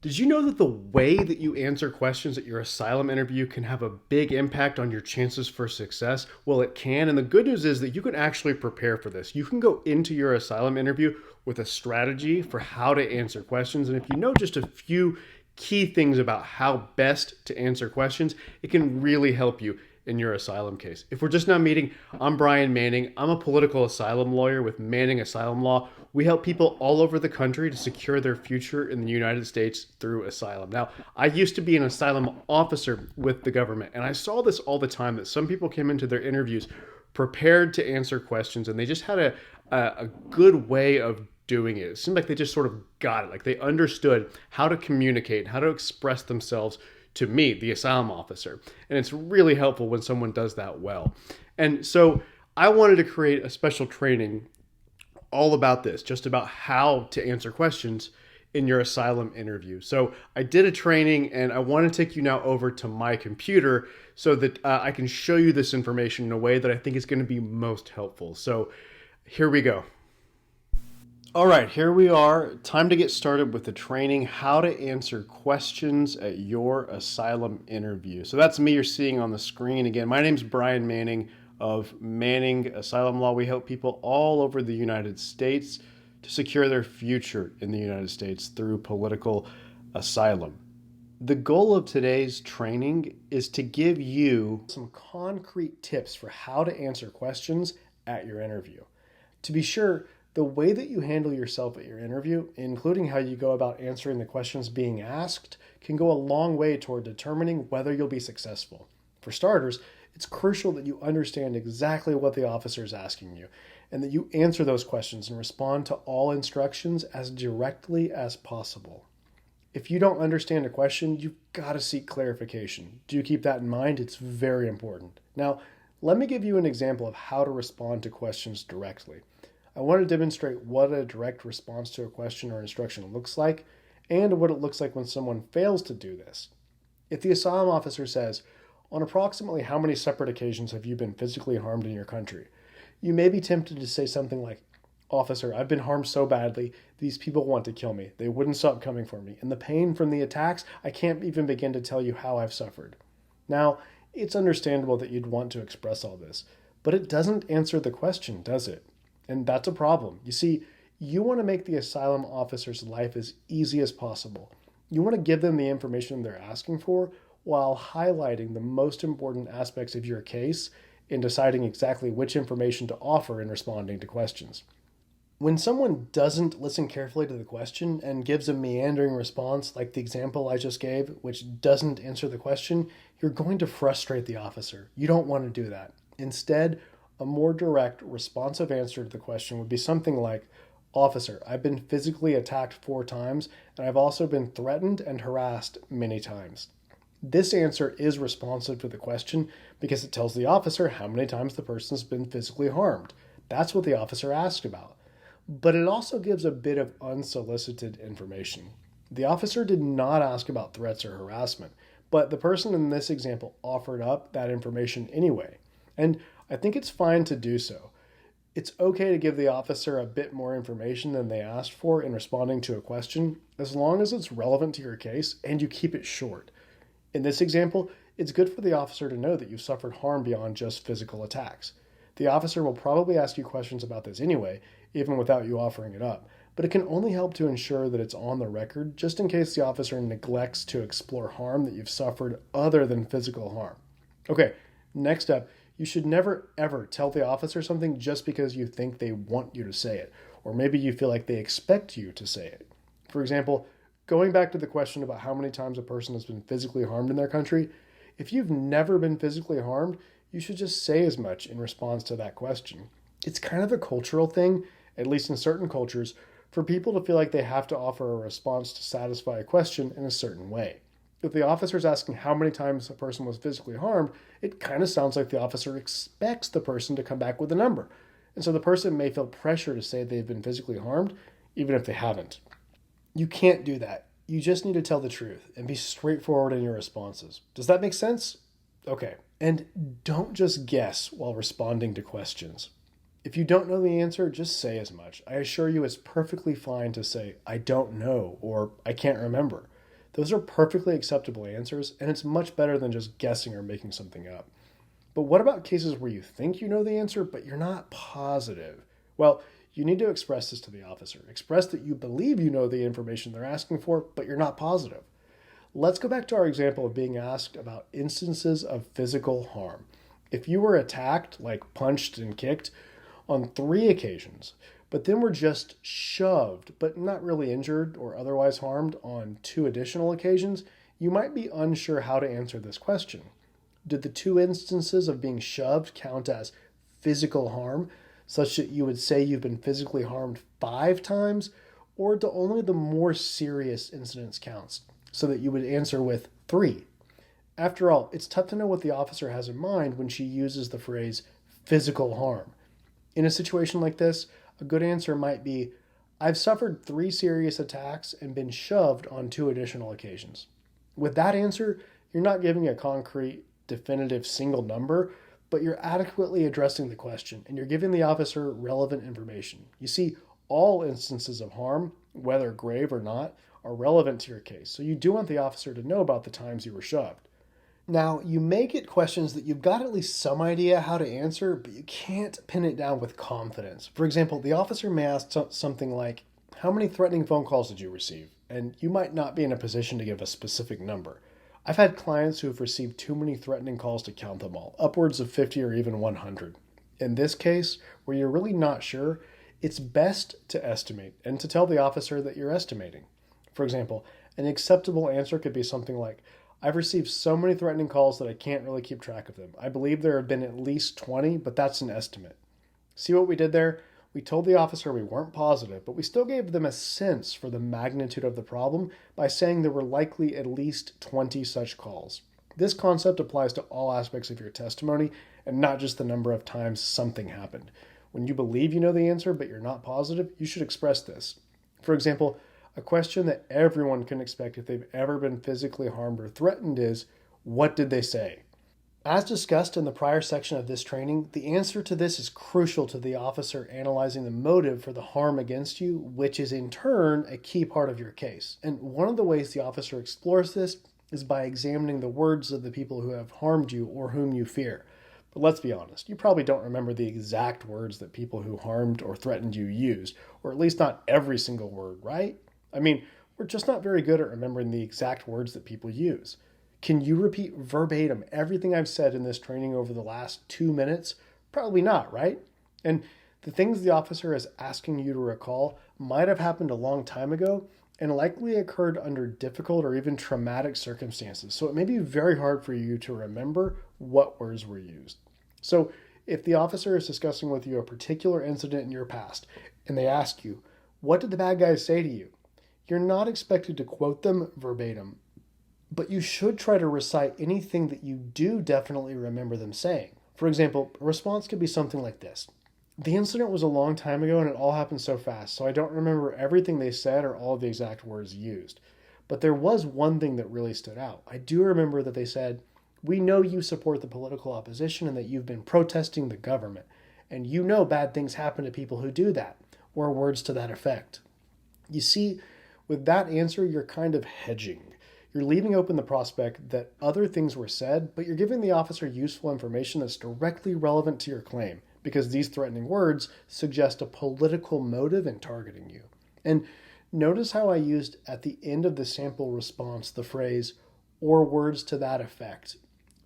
Did you know that the way that you answer questions at your asylum interview can have a big impact on your chances for success? Well, it can. And the good news is that you can actually prepare for this. You can go into your asylum interview with a strategy for how to answer questions. And if you know just a few key things about how best to answer questions, it can really help you in your asylum case. If we're just now meeting, I'm Brian Manning. I'm a political asylum lawyer with Manning Asylum Law. We help people all over the country to secure their future in the United States through asylum. Now, I used to be an asylum officer with the government, and I saw this all the time that some people came into their interviews prepared to answer questions, and they just had a good way of doing it. It seemed like they just sort of got it, like they understood how to communicate, how to express themselves to me, the asylum officer. And it's really helpful when someone does that well. And so I wanted to create a special training all about this, just about how to answer questions in your asylum interview. So I did a training and I want to take you now over to my computer so that I can show you this information in a way that I think is going to be most helpful. So here we go. All right, here we are. Time to get started with the training, how to answer questions at your asylum interview. So that's me you're seeing on the screen. Again, my name's Brian Manning of Manning Asylum Law. We help people all over the United States to secure their future in the United States through political asylum. The goal of today's training is to give you some concrete tips for how to answer questions at your interview. To be sure, the way that you handle yourself at your interview, including how you go about answering the questions being asked, can go a long way toward determining whether you'll be successful. For starters, it's crucial that you understand exactly what the officer is asking you, and that you answer those questions and respond to all instructions as directly as possible. If you don't understand a question, you've got to seek clarification. Do keep that in mind. It's very important. Now, let me give you an example of how to respond to questions directly. I want to demonstrate what a direct response to a question or instruction looks like and what it looks like when someone fails to do this. If the asylum officer says, "On approximately how many separate occasions have you been physically harmed in your country?" you may be tempted to say something like, "Officer, I've been harmed so badly, these people want to kill me. They wouldn't stop coming for me. And the pain from the attacks, I can't even begin to tell you how I've suffered." Now, it's understandable that you'd want to express all this, but it doesn't answer the question, does it? And that's a problem. You see, you want to make the asylum officer's life as easy as possible. You want to give them the information they're asking for while highlighting the most important aspects of your case in deciding exactly which information to offer in responding to questions. When someone doesn't listen carefully to the question and gives a meandering response, like the example I just gave, which doesn't answer the question, you're going to frustrate the officer. You don't want to do that. Instead, a more direct, responsive answer to the question would be something like, "Officer, I've been physically attacked 4 times, and I've also been threatened and harassed many times." This answer is responsive to the question because it tells the officer how many times the person's been physically harmed. That's what the officer asked about. But it also gives a bit of unsolicited information. The officer did not ask about threats or harassment, but the person in this example offered up that information anyway. And I think it's fine to do so. It's okay to give the officer a bit more information than they asked for in responding to a question, as long as it's relevant to your case and you keep it short. In this example, it's good for the officer to know that you've suffered harm beyond just physical attacks. The officer will probably ask you questions about this anyway, even without you offering it up, but it can only help to ensure that it's on the record just in case the officer neglects to explore harm that you've suffered other than physical harm. Okay, next up, you should never ever tell the officer something just because you think they want you to say it, or maybe you feel like they expect you to say it. For example, going back to the question about how many times a person has been physically harmed in their country, if you've never been physically harmed, you should just say as much in response to that question. It's kind of a cultural thing, at least in certain cultures, for people to feel like they have to offer a response to satisfy a question in a certain way. If the officer is asking how many times a person was physically harmed, it kind of sounds like the officer expects the person to come back with a number. And so the person may feel pressure to say they've been physically harmed, even if they haven't. You can't do that. You just need to tell the truth and be straightforward in your responses. Does that make sense? Okay. And don't just guess while responding to questions. If you don't know the answer, just say as much. I assure you it's perfectly fine to say, "I don't know," or "I can't remember." Those are perfectly acceptable answers, and it's much better than just guessing or making something up. But what about cases where you think you know the answer, but you're not positive? Well, you need to express this to the officer. Express that you believe you know the information they're asking for, but you're not positive. Let's go back to our example of being asked about instances of physical harm. If you were attacked, like punched and kicked, on 3 occasions, but then were just shoved, but not really injured or otherwise harmed on 2 additional occasions, you might be unsure how to answer this question. Did the 2 instances of being shoved count as physical harm, such that you would say you've been physically harmed 5 times, or do only the more serious incidents count, so that you would answer with 3? After all, it's tough to know what the officer has in mind when she uses the phrase physical harm. In a situation like this, a good answer might be, I've suffered 3 serious attacks and been shoved on 2 additional occasions. With that answer, you're not giving a concrete, definitive single number, but you're adequately addressing the question and you're giving the officer relevant information. You see, all instances of harm, whether grave or not, are relevant to your case, so you do want the officer to know about the times you were shoved. Now, you may get questions that you've got at least some idea how to answer, but you can't pin it down with confidence. For example, the officer may ask something like, how many threatening phone calls did you receive? And you might not be in a position to give a specific number. I've had clients who have received too many threatening calls to count them all, upwards of 50 or even 100. In this case, where you're really not sure, it's best to estimate and to tell the officer that you're estimating. For example, an acceptable answer could be something like, I've received so many threatening calls that I can't really keep track of them. I believe there have been at least 20, but that's an estimate. See what we did there? We told the officer we weren't positive, but we still gave them a sense for the magnitude of the problem by saying there were likely at least 20 such calls. This concept applies to all aspects of your testimony and not just the number of times something happened. When you believe you know the answer, but you're not positive, you should express this. For example, a question that everyone can expect if they've ever been physically harmed or threatened is, what did they say? As discussed in the prior section of this training, the answer to this is crucial to the officer analyzing the motive for the harm against you, which is in turn a key part of your case. And one of the ways the officer explores this is by examining the words of the people who have harmed you or whom you fear. But let's be honest, you probably don't remember the exact words that people who harmed or threatened you used, or at least not every single word, right? I mean, we're just not very good at remembering the exact words that people use. Can you repeat verbatim everything I've said in this training over the last 2 minutes? Probably not, right? And the things the officer is asking you to recall might have happened a long time ago and likely occurred under difficult or even traumatic circumstances. So it may be very hard for you to remember what words were used. So if the officer is discussing with you a particular incident in your past and they ask you, what did the bad guys say to you? You're not expected to quote them verbatim, but you should try to recite anything that you do definitely remember them saying. For example, a response could be something like this. The incident was a long time ago and it all happened so fast, so I don't remember everything they said or all of the exact words used. But there was one thing that really stood out. I do remember that they said, we know you support the political opposition and that you've been protesting the government, and you know bad things happen to people who do that, or words to that effect. You see, with that answer, you're kind of hedging. You're leaving open the prospect that other things were said, but you're giving the officer useful information that's directly relevant to your claim, because these threatening words suggest a political motive in targeting you. And notice how I used at the end of the sample response the phrase, or words to that effect.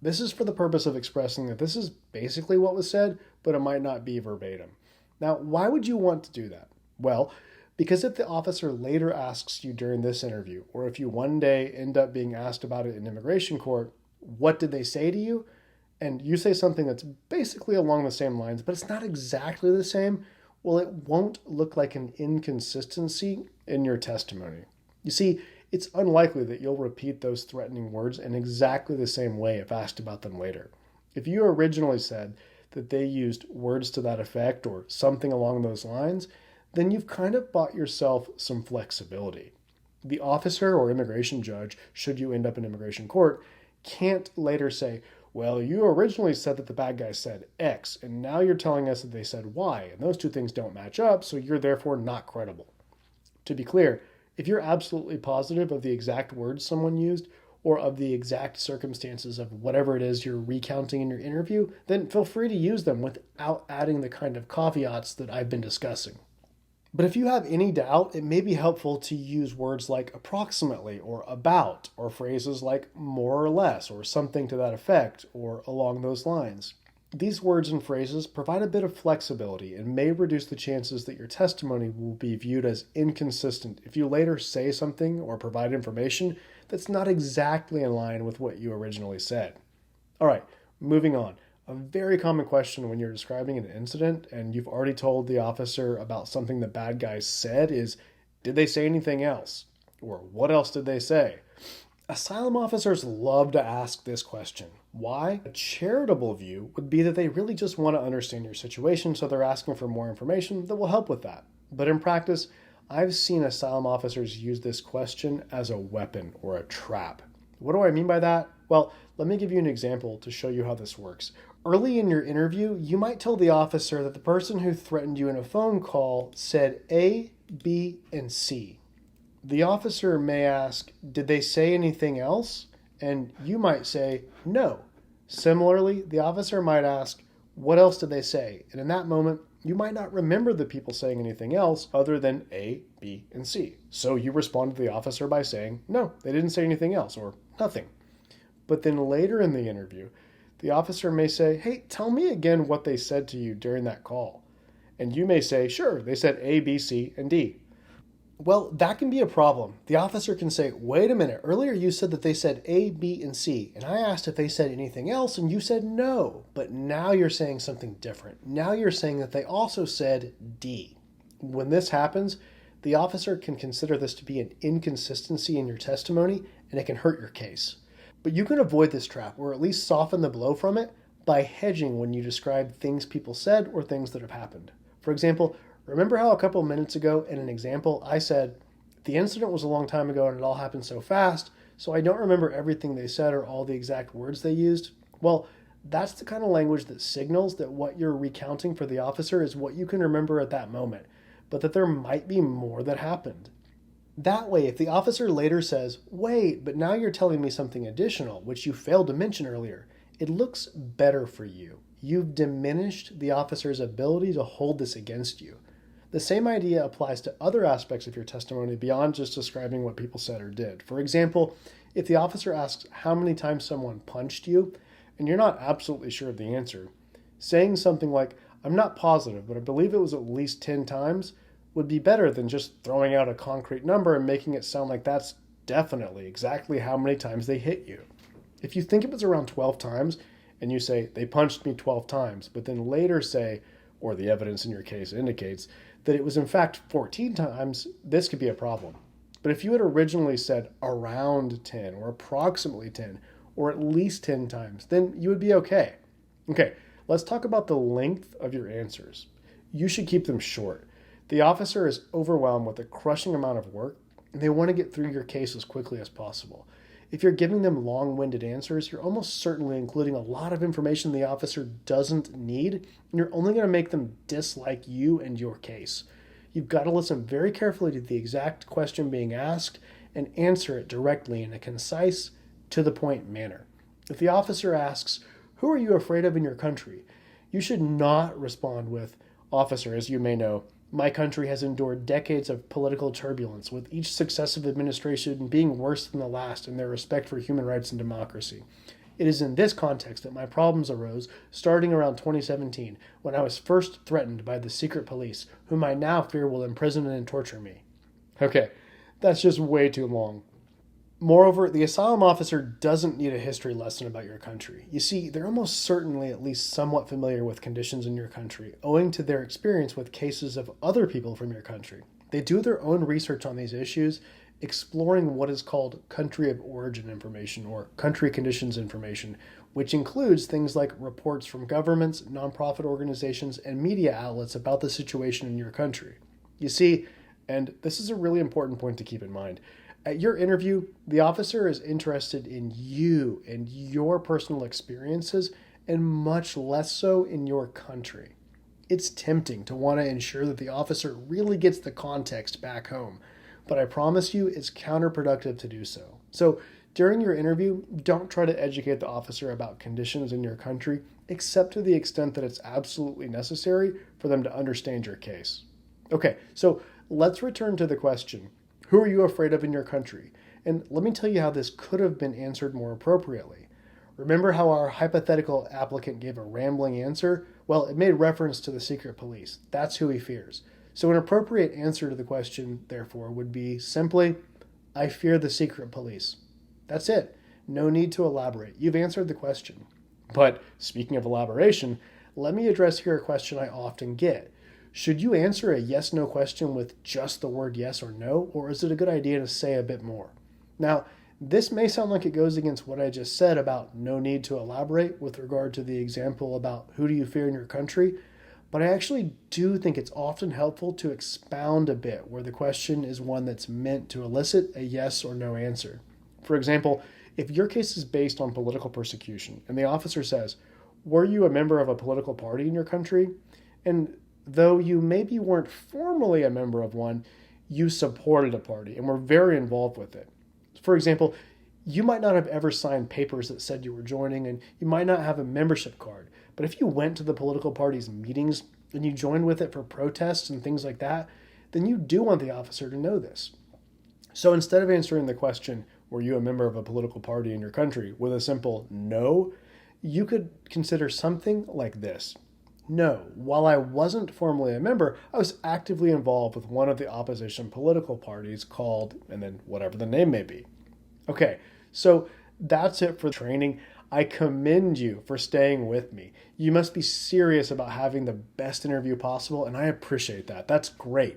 This is for the purpose of expressing that this is basically what was said, but it might not be verbatim. Now, why would you want to do that? Well, because if the officer later asks you during this interview, or if you one day end up being asked about it in immigration court, what did they say to you? And you say something that's basically along the same lines, but it's not exactly the same, well, it won't look like an inconsistency in your testimony. You see, it's unlikely that you'll repeat those threatening words in exactly the same way if asked about them later. If you originally said that they used words to that effect or something along those lines, then you've kind of bought yourself some flexibility. The officer or immigration judge, should you end up in immigration court, can't later say, well, you originally said that the bad guy said X, and now you're telling us that they said Y, and those two things don't match up, so you're therefore not credible. To be clear, If you're absolutely positive of the exact words someone used or of the exact circumstances of whatever it is you're recounting in your interview, then feel free to use them without adding the kind of caveats that I've been discussing. But if you have any doubt, it may be helpful to use words like approximately or about, or phrases like more or less, or something to that effect, or along those lines. These words and phrases provide a bit of flexibility and may reduce the chances that your testimony will be viewed as inconsistent if you later say something or provide information that's not exactly in line with what you originally said. All right, moving on. A very common question when you're describing an incident and you've already told the officer about something the bad guys said is, did they say anything else? Or what else did they say? Asylum officers love to ask this question. Why? A charitable view would be that they really just want to understand your situation, so they're asking for more information that will help with that. But in practice, I've seen asylum officers use this question as a weapon or a trap. What do I mean by that? Well, let me give you an example to show you how this works. Early in your interview, you might tell the officer that the person who threatened you in a phone call said A, B, and C. The officer may ask, did they say anything else? And you might say, no. Similarly, the officer might ask, what else did they say? And in that moment, you might not remember the people saying anything else other than A, B, and C. So you respond to the officer by saying, no, they didn't say anything else, or nothing. But then later in the interview, the officer may say, hey, tell me again what they said to you during that call. And you may say, sure, they said A, B, C, and D. Well, that can be a problem. The officer can say, wait a minute, earlier you said that they said A, B, and C, and I asked if they said anything else, and you said no. But now you're saying something different. Now you're saying that they also said D. When this happens, the officer can consider this to be an inconsistency in your testimony, and it can hurt your case. But you can avoid this trap, or at least soften the blow from it, by hedging when you describe things people said or things that have happened. For example, remember how a couple minutes ago in an example I said, the incident was a long time ago and it all happened so fast, so I don't remember everything they said or all the exact words they used? Well, that's the kind of language that signals that what you're recounting for the officer is what you can remember at that moment, but that there might be more that happened. That way, if the officer later says, wait, but now you're telling me something additional, which you failed to mention earlier, it looks better for you. You've diminished the officer's ability to hold this against you. The same idea applies to other aspects of your testimony beyond just describing what people said or did. For example, if the officer asks how many times someone punched you, and you're not absolutely sure of the answer, saying something like, I'm not positive, but I believe it was at least 10 times, would be better than just throwing out a concrete number and making it sound like that's definitely exactly how many times they hit you. If you think it was around 12 times, and you say, they punched me 12 times, but then later say, or the evidence in your case indicates, that it was in fact 14 times, this could be a problem. But if you had originally said around 10 or approximately 10 or at least 10 times, then you would be okay. Okay, let's talk about the length of your answers. You should keep them short. The officer is overwhelmed with a crushing amount of work, and they want to get through your case as quickly as possible. If you're giving them long-winded answers, you're almost certainly including a lot of information the officer doesn't need, and you're only going to make them dislike you and your case. You've got to listen very carefully to the exact question being asked and answer it directly in a concise, to-the-point manner. If the officer asks, who are you afraid of in your country? You should not respond with, officer, as you may know, my country has endured decades of political turbulence, with each successive administration being worse than the last in their respect for human rights and democracy. It is in this context that my problems arose starting around 2017, when I was first threatened by the secret police, whom I now fear will imprison and torture me. Okay, that's just way too long. Moreover, the asylum officer doesn't need a history lesson about your country. You see, they're almost certainly at least somewhat familiar with conditions in your country, owing to their experience with cases of other people from your country. They do their own research on these issues, exploring what is called country of origin information or country conditions information, which includes things like reports from governments, nonprofit organizations, and media outlets about the situation in your country. You see, and this is a really important point to keep in mind, at your interview, the officer is interested in you and your personal experiences, and much less so in your country. It's tempting to want to ensure that the officer really gets the context back home, but I promise you it's counterproductive to do so. So during your interview, don't try to educate the officer about conditions in your country, except to the extent that it's absolutely necessary for them to understand your case. Okay, so let's return to the question, who are you afraid of in your country? And let me tell you how this could have been answered more appropriately. Remember how our hypothetical applicant gave a rambling answer? Well, it made reference to the secret police. That's who he fears. So an appropriate answer to the question, therefore, would be simply, I fear the secret police. That's it. No need to elaborate. You've answered the question. But speaking of elaboration, let me address here a question I often get. Should you answer a yes-no question with just the word yes or no, or is it a good idea to say a bit more? Now, this may sound like it goes against what I just said about no need to elaborate with regard to the example about who do you fear in your country, but I actually do think it's often helpful to expound a bit where the question is one that's meant to elicit a yes or no answer. For example, if your case is based on political persecution and the officer says, were you a member of a political party in your country? And though you maybe weren't formally a member of one, you supported a party and were very involved with it. For example, you might not have ever signed papers that said you were joining, and you might not have a membership card. But if you went to the political party's meetings and you joined with it for protests and things like that, then you do want the officer to know this. So instead of answering the question, were you a member of a political party in your country, with a simple no, you could consider something like this. No, while I wasn't formally a member, I was actively involved with one of the opposition political parties called, and then whatever the name may be. Okay, so that's it for training. I commend you for staying with me. You must be serious about having the best interview possible, and I appreciate that. That's great.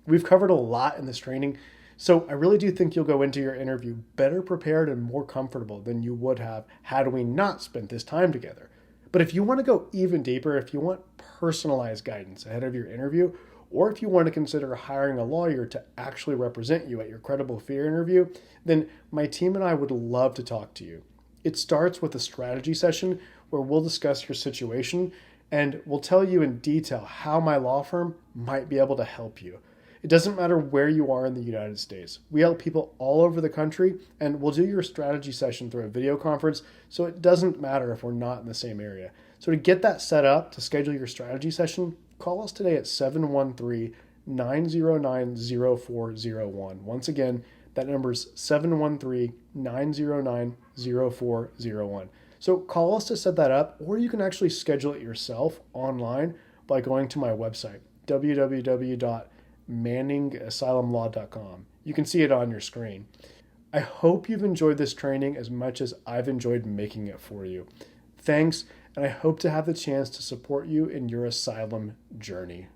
We've covered a lot in this training, so I really do think you'll go into your interview better prepared and more comfortable than you would have had we not spent this time together. But if you want to go even deeper, if you want personalized guidance ahead of your interview, or if you want to consider hiring a lawyer to actually represent you at your credible fear interview, then my team and I would love to talk to you. It starts with a strategy session where we'll discuss your situation and we'll tell you in detail how my law firm might be able to help you. It doesn't matter where you are in the United States. We help people all over the country, and we'll do your strategy session through a video conference, so it doesn't matter if we're not in the same area. So to get that set up, to schedule your strategy session, call us today at 713-909-0401. Once again, that number is 713-909-0401. So call us to set that up, or you can actually schedule it yourself online by going to my website, www.manningasylumlaw.com. You can see it on your screen. I hope you've enjoyed this training as much as I've enjoyed making it for you. Thanks, and I hope to have the chance to support you in your asylum journey.